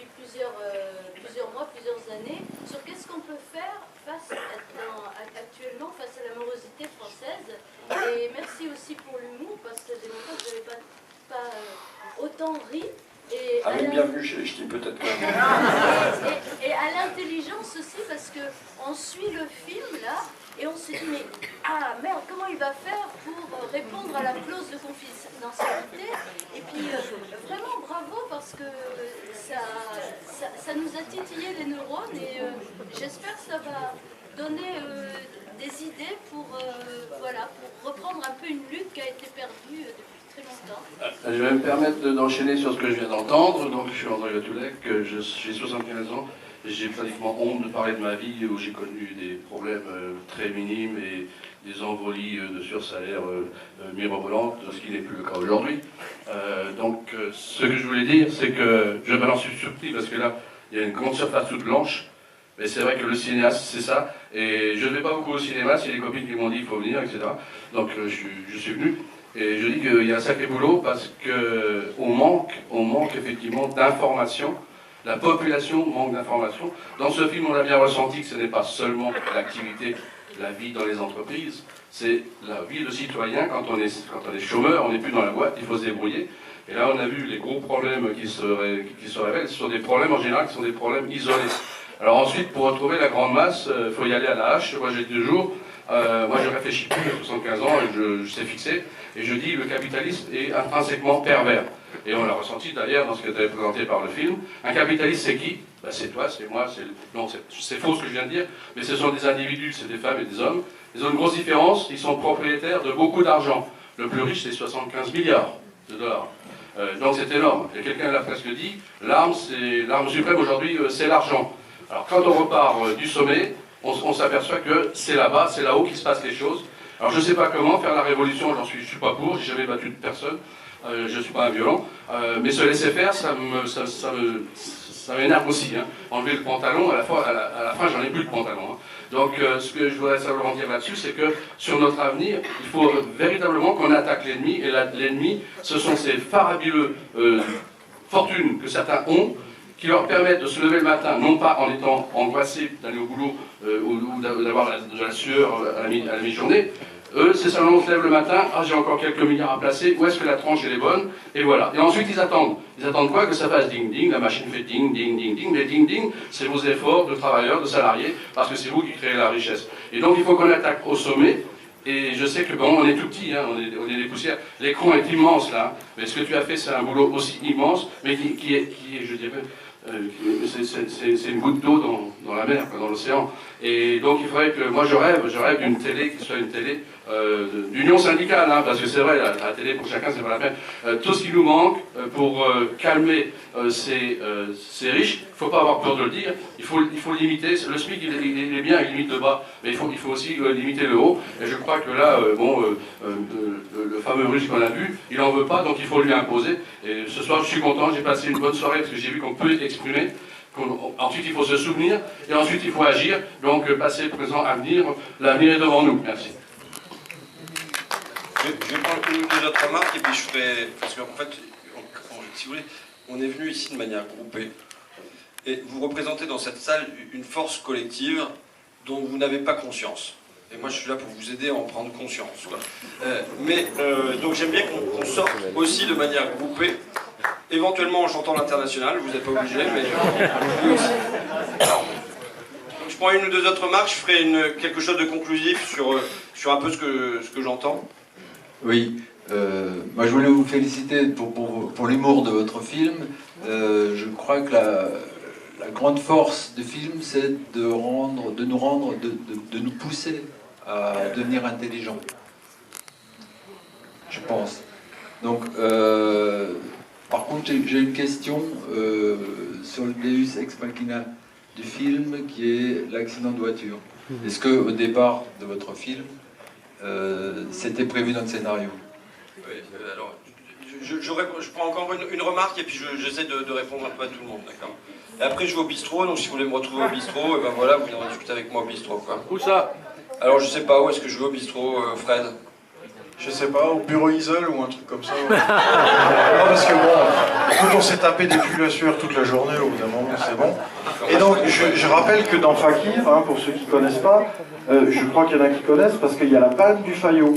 depuis plusieurs mois, plusieurs années, sur qu'est-ce qu'on peut faire actuellement face à la morosité française. Et merci aussi pour l'humour, parce que des longtemps que je n'avais pas autant ri. Et bien vu, je dis peut-être quand même. Et à l'intelligence aussi, parce qu'on suit le film là, et on se dit, mais ah merde, comment il va faire pour répondre à la clause de confidentialité? Et puis vraiment bravo, parce que ça nous a titillé les neurones, et j'espère que ça va donner des idées pour, voilà, pour reprendre un peu une lutte qui a été perdue depuis très longtemps. Je vais me permettre d'enchaîner sur ce que je viens d'entendre. Donc, je suis André Gatulek, j'ai 75 ans, j'ai pratiquement honte de parler de ma vie où j'ai connu des problèmes très minimes et des envolies de sursalaire mirobolantes, ce qui n'est plus le cas aujourd'hui. Donc, ce que je voulais dire, c'est que je m'en suis surpris parce que là, il y a une grande surface toute blanche. Mais c'est vrai que le cinéaste, c'est ça. Et je ne vais pas beaucoup au cinéma, c'est les copines qui m'ont dit il faut venir, etc. Donc je suis venu. Et je dis qu'il y a un sacré boulot parce qu'on manque effectivement d'informations. La population manque d'informations. Dans ce film, on a bien ressenti que ce n'est pas seulement l'activité, la vie dans les entreprises, c'est la vie de citoyen. Quand on est chômeur, on n'est plus dans la boîte, il faut se débrouiller. Et là, on a vu les gros problèmes qui se révèlent. Ce sont des problèmes en général qui sont des problèmes isolés. Alors ensuite, pour retrouver la grande masse, il faut y aller à la hache. Moi, j'ai 2 jours. Moi, je réfléchis plus à 75 ans et je sais fixer. Et je dis, le capitalisme est intrinsèquement pervers. Et on l'a ressenti d'ailleurs dans ce qui était présenté par le film. Un capitaliste, c'est qui? Ben, c'est toi, c'est moi, non, c'est faux ce que je viens de dire, mais ce sont des individus, c'est des femmes et des hommes. Ils ont une grosse différence, ils sont propriétaires de beaucoup d'argent. Le plus riche, c'est 75 milliards de dollars. Donc c'est énorme. Et quelqu'un l'a presque dit, l'arme suprême aujourd'hui, c'est l'argent. Alors quand on repart du sommet, on s'aperçoit que c'est là-bas, c'est là-haut qu'il se passe les choses. Alors je ne sais pas comment faire la révolution, je suis pas pour, j'ai jamais battu de personne, je ne suis pas un violent, mais se laisser faire, ça m'énerve aussi. Hein. Enlever le pantalon, à la fin j'en ai plus de pantalon. Hein. Donc ce que je voudrais simplement dire là-dessus, c'est que sur notre avenir, il faut véritablement qu'on attaque l'ennemi, et l'ennemi, ce sont ces farabileuses fortunes que certains ont, qui leur permettent de se lever le matin, non pas en étant angoissés d'aller au boulot ou d'avoir de la sueur à la mi-journée. Eux, c'est seulement on se lève le matin, ah j'ai encore quelques milliards à placer, où est-ce que la tranche elle est bonne, et voilà. Et ensuite ils attendent. Ils attendent quoi? Que ça fasse ding ding, la machine fait ding ding ding ding, mais ding ding, c'est vos efforts de travailleurs, de salariés, parce que c'est vous qui créez la richesse. Et donc il faut qu'on attaque au sommet. Et je sais que bon, on est tout petit, hein, on est des poussières. L'écran est immense là, mais ce que tu as fait, c'est un boulot aussi immense, mais qui est je dirais, c'est une goutte d'eau dans la mer, dans l'océan. Et donc il faudrait que, moi je rêve d'une télé qui soit une télé d'union syndicale, hein, parce que c'est vrai, la télé pour chacun c'est pas la peine. Tout ce qui nous manque pour calmer ces riches, il ne faut pas avoir peur de le dire, il faut limiter. Le SMIC il est bien, il limite le bas, mais il faut aussi limiter le haut. Et je crois que là, le fameux russe qu'on a vu, il n'en veut pas, donc il faut lui imposer. Et ce soir je suis content, j'ai passé une bonne soirée parce que j'ai vu qu'on peut exprimer. Ensuite il faut se souvenir, et ensuite il faut agir. Donc passé, présent, avenir, l'avenir est devant nous. Merci. Je vais prendre une ou deux autres remarques et puis je ferai... Parce qu'en fait, si vous voulez, on est venu ici de manière groupée. Et vous représentez dans cette salle une force collective dont vous n'avez pas conscience. Et moi je suis là pour vous aider à en prendre conscience. Donc j'aime bien qu'on sorte aussi de manière groupée. Éventuellement en chantant l'international, vous n'êtes pas obligé, mais oui aussi. Donc je prends une ou deux autres remarques, je ferai quelque chose de conclusif sur un peu ce que j'entends. Oui, moi je voulais vous féliciter pour l'humour de votre film. Je crois que la grande force du film, c'est de nous pousser à devenir intelligents. Je pense. Donc, par contre, j'ai une question sur le Deus Ex Machina du film, qui est l'accident de voiture. Est-ce qu'au départ de votre film, c'était prévu dans le scénario? Oui, alors, je prends encore une remarque et puis j'essaie de répondre un peu à tout le monde, d'accord? Et après, je vais au bistrot, donc si vous voulez me retrouver au bistrot, et ben voilà, vous viendrez discuter avec moi au bistrot, quoi. Où ça? Alors, je sais pas, où est-ce que je vais au bistrot, Fred? je sais pas, au bureau Isol ou un truc comme ça. Non, parce que bon, quand on s'est tapé des pulls à sueur toute la journée, au bout d'un moment, c'est bon. Et donc, je rappelle que dans Fakir, hein, pour ceux qui connaissent pas, je crois qu'il y en a qui connaissent, parce qu'il y a la palme du Fayot.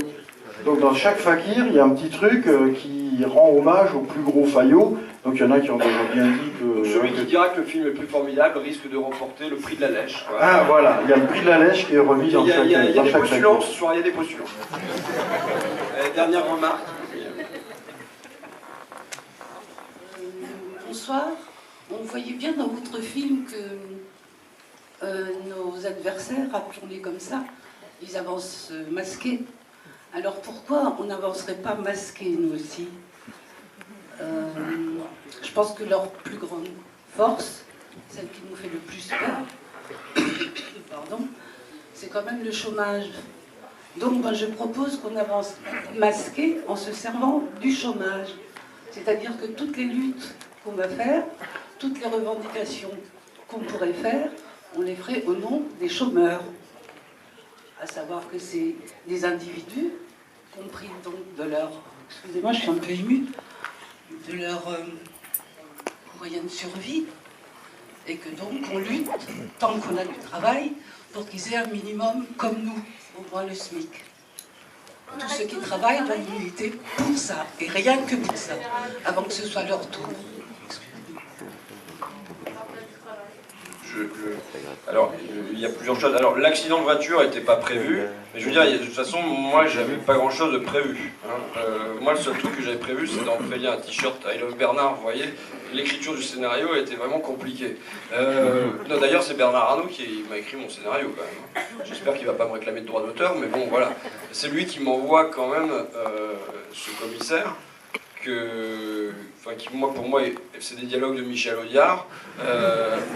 Donc dans chaque Fakir, il y a un petit truc qui rend hommage au plus gros Fayot. Donc il y en a qui ont déjà bien dit que... Celui qui dira que le film est le plus formidable risque de remporter le prix de la lèche. Voilà. Ah voilà, il y a le prix de la lèche qui est remis dans chaque Fakir. Il y a des postulants ce soir, il y a des postulants. Dernière remarque. Bonsoir. On voyait bien dans votre film que nos adversaires, appelons-les comme ça, ils avancent masqués. Alors pourquoi on n'avancerait pas masqués, nous aussi? Je pense que leur plus grande force, celle qui nous fait le plus peur, pardon, c'est quand même le chômage. Donc moi je propose qu'on avance masqué en se servant du chômage. C'est-à-dire que toutes les luttes qu'on va faire, toutes les revendications qu'on pourrait faire, on les ferait au nom des chômeurs. À savoir que c'est des individus, compris donc de leur... Excusez-moi, je suis un peu émue. De leur moyen de survie, et que donc on lutte, tant qu'on a du travail, pour qu'ils aient un minimum comme nous, au moins le SMIC. Tous ceux qui travaillent doivent militer pour ça, et rien que pour ça, avant que ce soit leur tour. Alors, il y a plusieurs choses. Alors, l'accident de voiture n'était pas prévu, mais je veux dire, de toute façon, moi, j'avais pas grand-chose de prévu. Hein. Moi, le seul truc que j'avais prévu, c'est d'enfiler un t-shirt I Love Bernard, vous voyez. L'écriture du scénario était vraiment compliquée. D'ailleurs, c'est Bernard Arnault qui m'a écrit mon scénario, quand même. J'espère qu'il va pas me réclamer de droit d'auteur, mais bon, voilà. C'est lui qui m'envoie quand même ce commissaire, qui pour moi, c'est des dialogues de Michel Audiard,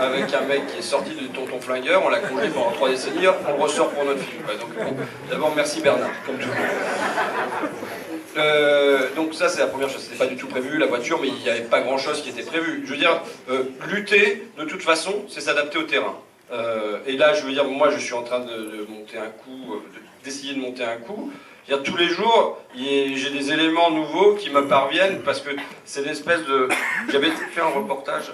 avec un mec qui est sorti de Tonton Flingueur, on l'a congelé pendant 3 décennies, on le ressort pour notre film. Donc, bon, d'abord, merci Bernard, comme toujours. Donc ça, c'est la première chose, c'était pas du tout prévu, la voiture, mais il n'y avait pas grand-chose qui était prévu. Je veux dire, lutter, de toute façon, c'est s'adapter au terrain. Et là, je veux dire, moi, je suis en train de monter un coup, d'essayer de monter un coup. Tous les jours, j'ai des éléments nouveaux qui me parviennent parce que c'est l'espèce de... J'avais fait un reportage,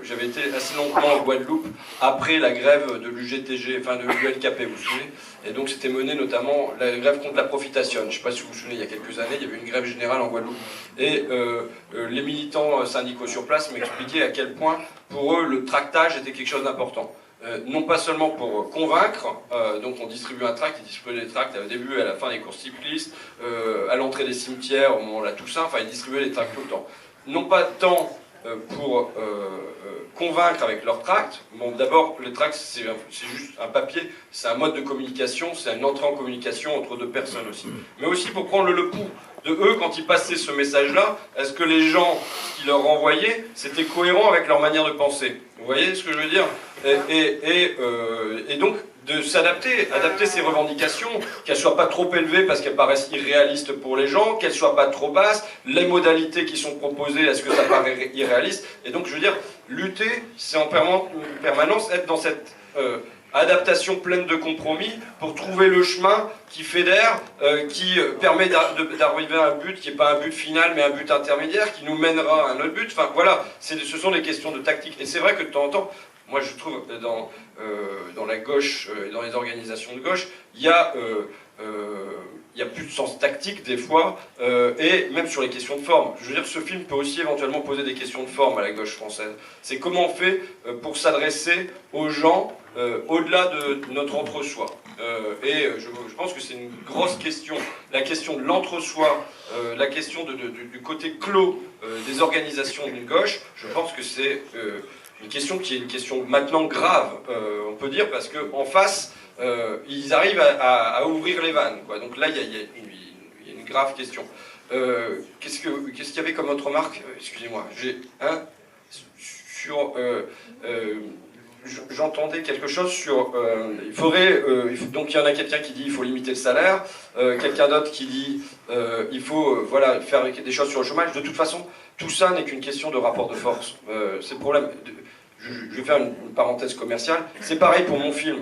j'avais été assez longtemps en Guadeloupe après la grève de l'UGTG, enfin de l'ULKP, vous vous souvenez? Et donc c'était mené notamment la grève contre la profitation. Je ne sais pas si vous vous souvenez, il y a quelques années, il y avait une grève générale en Guadeloupe. Et les militants syndicaux sur place m'expliquaient à quel point pour eux le tractage était quelque chose d'important. Non pas seulement pour convaincre, donc on distribue un tract, ils distribuaient des tracts au début et à la fin des courses cyclistes, à l'entrée des cimetières, au moment de la Toussaint, enfin ils distribuaient les tracts tout le temps. Non pas tant pour convaincre avec leur tract, bon d'abord le tract c'est juste un papier, c'est un mode de communication, c'est une entrée en communication entre deux personnes aussi, mais aussi pour prendre le pouls de eux quand ils passaient ce message-là, est-ce que les gens qui leur renvoyaient, c'était cohérent avec leur manière de penser? Vous voyez ce que je veux dire? Et donc de s'adapter, adapter ses revendications, qu'elles ne soient pas trop élevées parce qu'elles paraissent irréalistes pour les gens, qu'elles ne soient pas trop basses, les modalités qui sont proposées, est-ce que ça paraît irréaliste? Et donc je veux dire, lutter, c'est en permanence être dans cette adaptation pleine de compromis pour trouver le chemin qui fédère, qui permet d'arriver à un but qui n'est pas un but final mais un but intermédiaire, qui nous mènera à un autre but. Enfin voilà, ce sont des questions de tactique. Et c'est vrai que de temps en temps, moi je trouve dans la gauche et dans les organisations de gauche, il y a plus de sens tactique des fois, et même sur les questions de forme. Je veux dire, ce film peut aussi éventuellement poser des questions de forme à la gauche française. C'est comment on fait pour s'adresser aux gens au-delà de notre entre-soi. Et je pense que c'est une grosse question, la question de l'entre-soi, la question du côté clos des organisations d'une gauche. Je pense que c'est une question qui est une question maintenant grave, on peut dire, parce qu'en face, ils arrivent à ouvrir les vannes, quoi. Donc là, il y a une grave question. Qu'est-ce qu'il y avait comme autre remarque? Excusez-moi, j'entendais quelque chose sur... donc il y en a quelqu'un qui dit il faut limiter le salaire, quelqu'un d'autre qui dit il faut faire des choses sur le chômage. De toute façon, tout ça n'est qu'une question de rapport de force. C'est le problème. Je vais faire une parenthèse commerciale. C'est pareil pour mon film.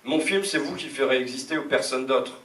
Mon film, c'est vous qui ferez exister ou personne d'autre.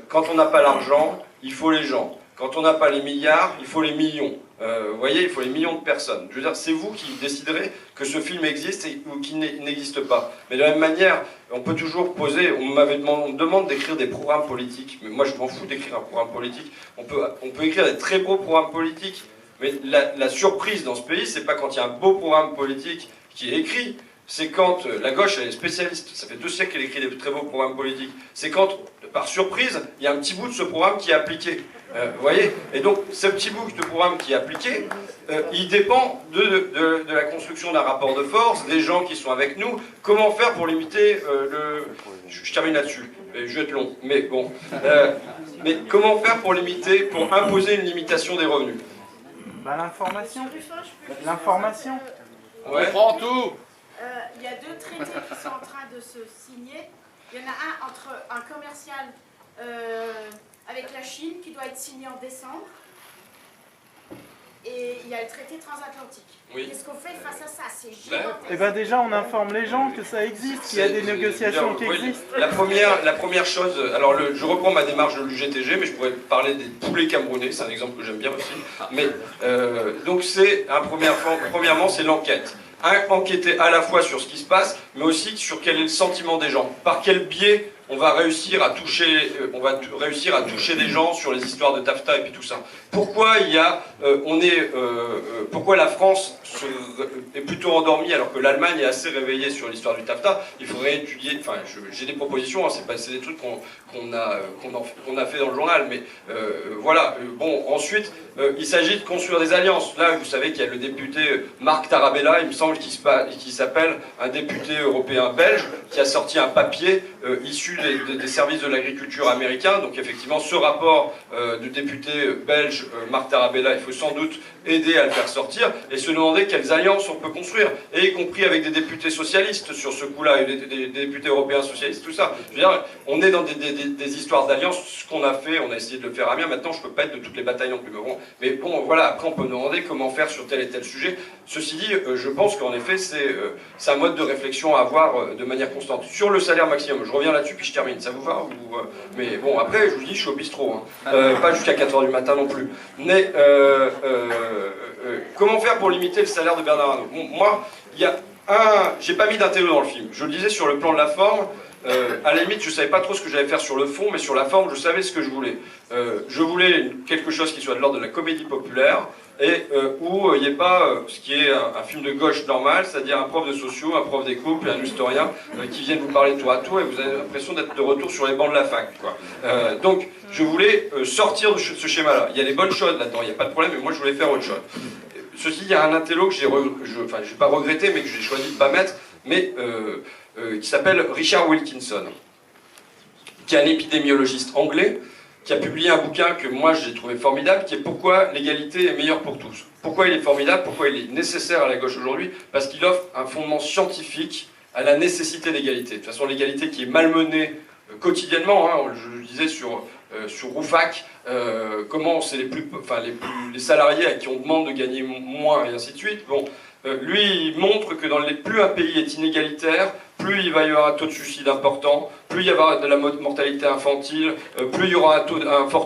Quand on n'a pas l'argent, il faut les gens. Quand on n'a pas les milliards, il faut les millions. Vous voyez, il faut les millions de personnes. Je veux dire, c'est vous qui déciderez que ce film existe ou qu'il n'existe pas. Mais de la même manière, on peut toujours poser, on me demande d'écrire des programmes politiques, mais moi je m'en fous d'écrire un programme politique. On peut écrire des très beaux programmes politiques, mais la surprise dans ce pays, c'est pas quand il y a un beau programme politique qui est écrit, c'est quand la gauche, elle est spécialiste, ça fait 2 siècles qu'elle écrit des très beaux programmes politiques, c'est quand, par surprise, il y a un petit bout de ce programme qui est appliqué. Vous voyez? Et donc, ce petit bout de programme qui est appliqué, il dépend de la construction d'un rapport de force, des gens qui sont avec nous. Comment faire pour limiter Je termine là-dessus, je vais être long, mais bon. Mais comment faire pour imposer une limitation des revenus? L'information. L'information. Ouais. On prend tout. Il y a 2 traités qui sont en train de se signer. Il y en a un entre un commercial avec la Chine qui doit être signé en décembre. Et il y a le traité transatlantique. Oui. Qu'est-ce qu'on fait face à ça? C'est gigantesque. Eh bien déjà, on informe les gens que ça existe, qu'il y a des négociations qui existent. La première chose, alors je reprends ma démarche de l'UGTG, mais je pourrais parler des poulets camerounais, c'est un exemple que j'aime bien aussi. Mais donc premièrement, c'est l'enquête. Enquêter à la fois sur ce qui se passe, mais aussi sur quel est le sentiment des gens. Par quel biais on va réussir à toucher des gens sur les histoires de TAFTA et puis tout ça. Pourquoi pourquoi la France est plutôt endormie alors que l'Allemagne est assez réveillée sur l'histoire du TAFTA? Il faudrait étudier. Enfin, j'ai des propositions. Hein, c'est des trucs qu'on a fait dans le journal, mais voilà. Bon, ensuite, il s'agit de construire des alliances. Là, vous savez qu'il y a le député Marc Tarabella, il me semble qu'il s'appelle un député européen belge, qui a sorti un papier issu des services de l'agriculture américains. Donc effectivement, ce rapport du député belge Marc Tarabella, il faut sans doute aider à le faire sortir et se demander quelles alliances on peut construire, et y compris avec des députés socialistes sur ce coup-là, et des députés européens socialistes, tout ça. Je veux dire, on est dans des histoires d'alliances, ce qu'on a fait, on a essayé de le faire à bien. Maintenant, je ne peux pas être de toutes les batailles non plus. Mais bon, voilà, après on peut demander comment faire sur tel et tel sujet. Ceci dit, je pense qu'en effet, c'est un mode de réflexion à avoir de manière constante. Sur le salaire maximum, je reviens là-dessus puis je termine, ça vous va mais bon, après, je vous dis, je suis au bistrot, hein. Pas jusqu'à 4h du matin non plus. Mais comment faire pour limiter le salaire de Bernard Arnault? Bon, moi, j'ai pas mis d'intello dans le film. Je le disais sur le plan de la forme. À la limite, je savais pas trop ce que j'allais faire sur le fond, mais sur la forme, je savais ce que je voulais. Je voulais quelque chose qui soit de l'ordre de la comédie populaire, et où il n'y ait pas ce qui est un film de gauche normal, c'est-à-dire un prof de sociaux, un prof des couples, un historien qui viennent vous parler tour à tour, et vous avez l'impression d'être de retour sur les bancs de la fac, quoi. Donc, je voulais sortir de ce schéma-là. Il y a des bonnes choses là-dedans, il n'y a pas de problème, mais moi je voulais faire autre chose. Ceci, il y a un intello que je vais pas regretter, mais que j'ai choisi de ne pas mettre, mais qui s'appelle Richard Wilkinson, qui est un épidémiologiste anglais, qui a publié un bouquin que moi j'ai trouvé formidable, qui est Pourquoi l'égalité est meilleure pour tous. Pourquoi il est formidable, pourquoi il est nécessaire à la gauche aujourd'hui? Parce qu'il offre un fondement scientifique à la nécessité d'égalité. De toute façon, l'égalité qui est malmenée quotidiennement, hein, je le disais sur Roufac, comment c'est les salariés à qui on demande de gagner moins et ainsi de suite. Bon, lui, il montre que plus un pays est inégalitaire, plus il va y avoir un taux de suicide important, plus il y aura de la mortalité infantile, plus il y aura un fort